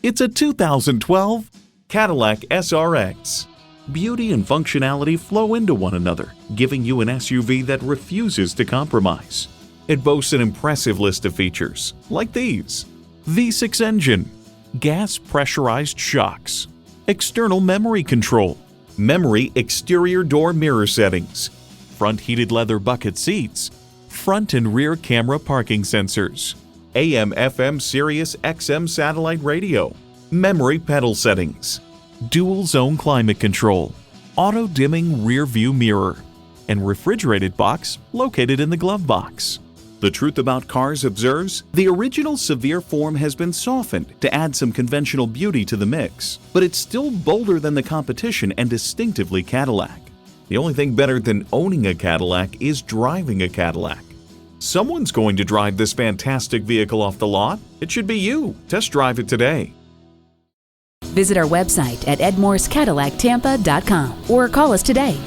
It's a 2012 Cadillac SRX. Beauty and functionality flow into one another, giving you an SUV that refuses to compromise. It boasts an impressive list of features, like these: V6 engine, gas pressurized shocks, external memory control, memory exterior door mirror settings, front heated leather bucket seats, front and rear camera parking sensors, AM/FM Sirius XM satellite radio, memory pedal settings, dual zone climate control, auto dimming rear view mirror, and refrigerated box located in the glove box. The Truth About Cars observes, the original severe form has been softened to add some conventional beauty to the mix, but it's still bolder than the competition and distinctively Cadillac. The only thing better than owning a Cadillac is driving a Cadillac. Someone's going to drive this fantastic vehicle off the lot. It should be you. Test drive it today. Visit our website at edmorsecadillactampa.com or call us today